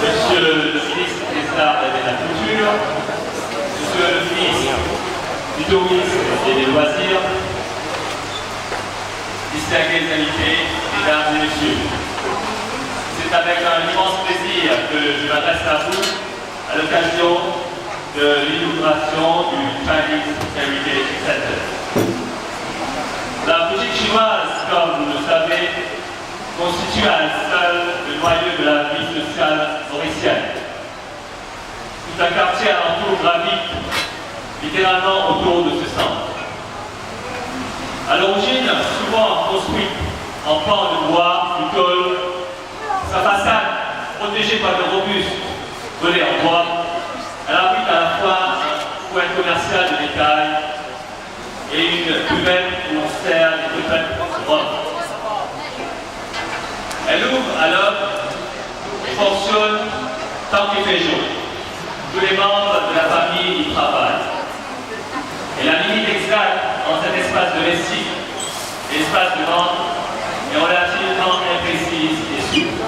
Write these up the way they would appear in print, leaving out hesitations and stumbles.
Monsieur le ministre des Arts et de la Culture, Monsieur le ministre du Tourisme et des Loisirs, distingués invités, mesdames et messieurs, c'est avec un immense plaisir que je m'adresse à vous à l'occasion de l'inauguration du Chinese Heritage Center. La boutique chinoise, comme vous le savez, constitue à elle seule le noyau de la vie sociale mauricienne. Tout un quartier alentour gravite littéralement autour de ce centre. À l'origine, souvent construite en pan de bois, du tôle, sa façade, protégée par de robustes volets en bois, elle abrite à la fois un point commercial de détail et une cuvette où on sert des retraites de robe. Elle ouvre alors et fonctionne tant qu'il fait jour. Tous les membres de la famille y travaillent. Et la limite exacte entre cet espace domestique et l'espace de vente est relativement imprécise et souple.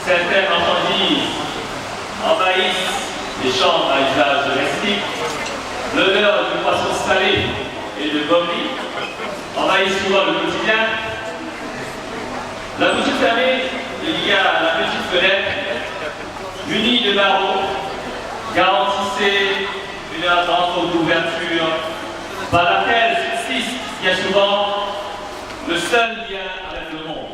Certaines marchandises envahissent les chambres à usage domestique. L'odeur du poisson salé et de vomi envahit souvent le quotidien. La boutique fermée, il y a la petite fenêtre, munie de barreaux, garantissait une heure d'ouverture, par laquelle subsiste bien souvent le seul lien avec le monde.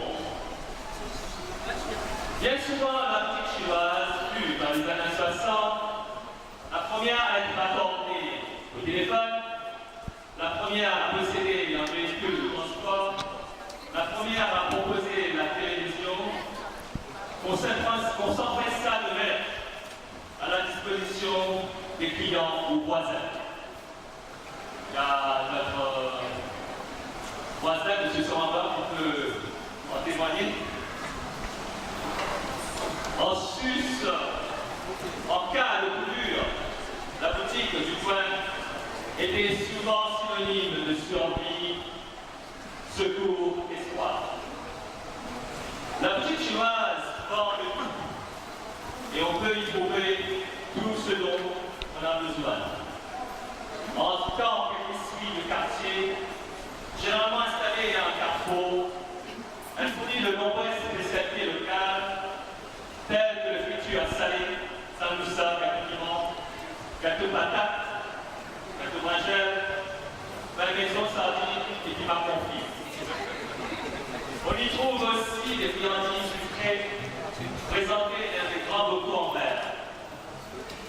Bien souvent, la boutique chinoise fut, dans les années 60, la première à être raccordée au téléphone, la première à posséder un véhicule de transport, la première à proposer la télévision, qu'on s'empressa de mettre à la disposition des clients ou voisins. Il y a notre voisin, M. Soramba, qui peut en témoigner. En Suisse, en cas de coupure, la boutique du coin était souvent synonyme de survie, secours, espoir. La boutique chinoise vend de tout et on peut y trouver tout ce dont on a besoin. En tant qu'épicerie de quartier, généralement installée à un carrefour, elle fournit de nombreuses spécialités locales telles que le friture salé, samoussa, gâteau piment, gâteau patate, gâteau brinjelle, maison sardine et piment confit. On y trouve aussi des friandises sucrées présentées dans des grands bocaux en verre,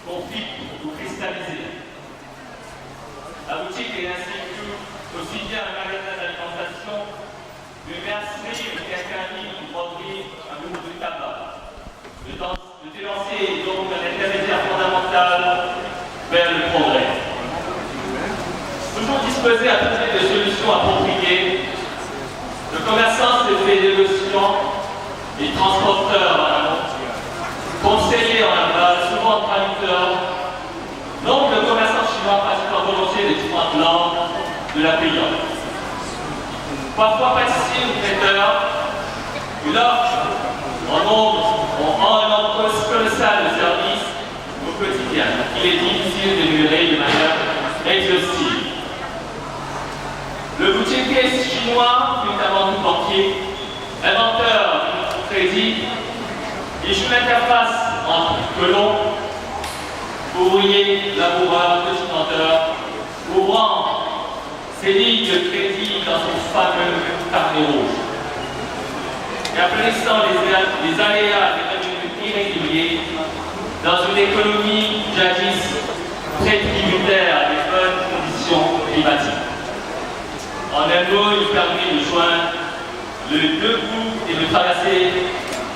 confites ou cristallisées. La boutique est ainsi aussi bien un magasin d'alimentation, une mercerie, une quincaillerie, une broderie, un groupe de tabac. Le délancier est donc un intermédiaire fondamental vers le progrès. Toujours disposé à trouver des solutions appropriées, le commerçant se fait négociant et transporteur en amont, conseiller en aval, souvent traducteur. Donc le commerçant chinois pratique en volonté les différentes langues de la payante. Parfois pâtissier ou traiteur, une offre en nombre colossal de services au quotidien. Il est difficile d'énumérer de manière exhaustive. Le boutiquier chinois fut avant tout banquier, inventeur du crédit, il joue l'interface entre colon, ouvrier, laboureur, petit vendeur, ouvrant ses lignes de crédit dans son fameux carnet rouge. Et appréciant les aléas des revenus irréguliers, dans une économie jadis très tributaire des bonnes conditions climatiques. En un mot, il permet de joindre le deux bouts et de traverser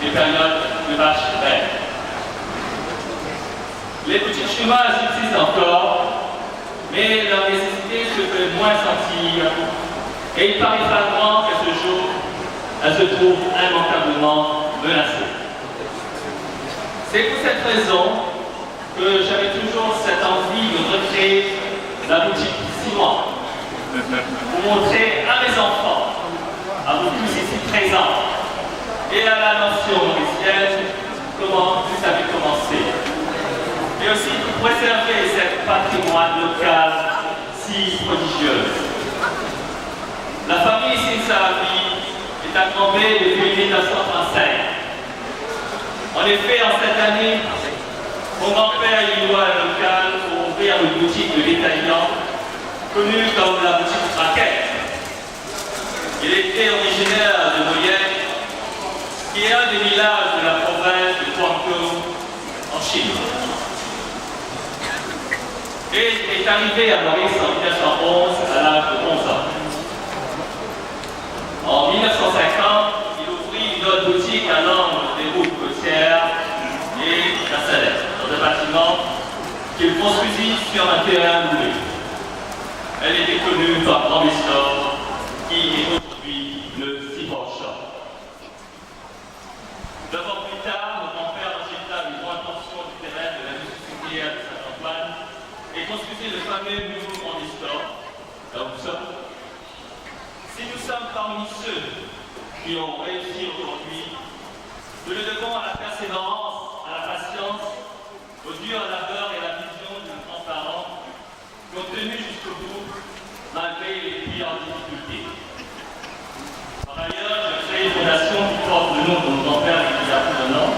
les périodes de vaches vertes. Les boutiques chinoises subsistent encore, mais leur nécessité se fait moins sentir et il paraît flagrant qu'à ce jour, elles se trouvent immanquablement menacées. C'est pour cette raison que j'avais toujours cette envie de recréer la boutique Simon pour montrer à mes enfants, à vous tous ici présents, et à la nation mauricienne comment tout avait commencé. Et aussi pour préserver cette patrimoine local si prodigieuse. La famille Sinsaabi est acclamée depuis 1935. En effet, en cette année, mon grand-père lillois local a ouvert une boutique de détaillant connue comme la boutique Raquette. Il était originaire de Moyenne, qui est un des villages de la province de Guangdong en Chine. Et est arrivé à Maurice en 1911 à l'âge de 11 ans. En 1950, il ouvrit une autre boutique à l'angle des routes côtières et la Salette, dans un bâtiment qu'il construisit sur un terrain loué. Elle était connue par Grand Bissor, qui est aujourd'hui le Seaport Shop. 2 ans plus tard, mon grand-père acheta une grande portion du terrain de la justice de Saint-Antoine et construisit le fameux nouveau Grand Bissor, là où nous sommes. Si nous sommes parmi ceux qui ont réussi aujourd'hui, nous le devons à la persévérance, à la patience, au dur labeur et à la vision de nos grands-parents qui ont tenu jusqu'au bout malgré les pires difficultés. Par ailleurs, j'ai créé une fondation qui porte le nom de mon grand-père il y a plus d'1 an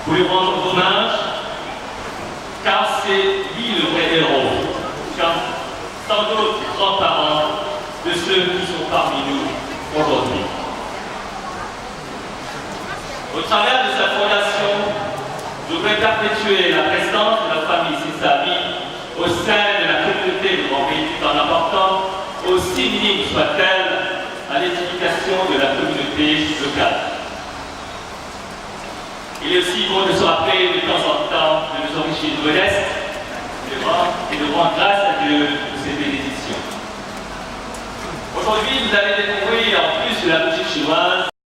pour lui rendre hommage, car c'est lui le vrai héros, car tant d'autres grands-parents de ceux qui sont parmi nous aujourd'hui. Au travers de sa fondation, je voudrais perpétuer la présence de la famille Sinsaabi au sein de la communauté de Montréal, tout en apportant, aussi minime soit-elle, à l'édification de la communauté locale. Il est aussi bon de se rappeler de temps en temps de nos origines modestes et de rendre grâce à Dieu pour ses bénédictions. Aujourd'hui, vous allez découvrir, en plus de la boutique chinoise,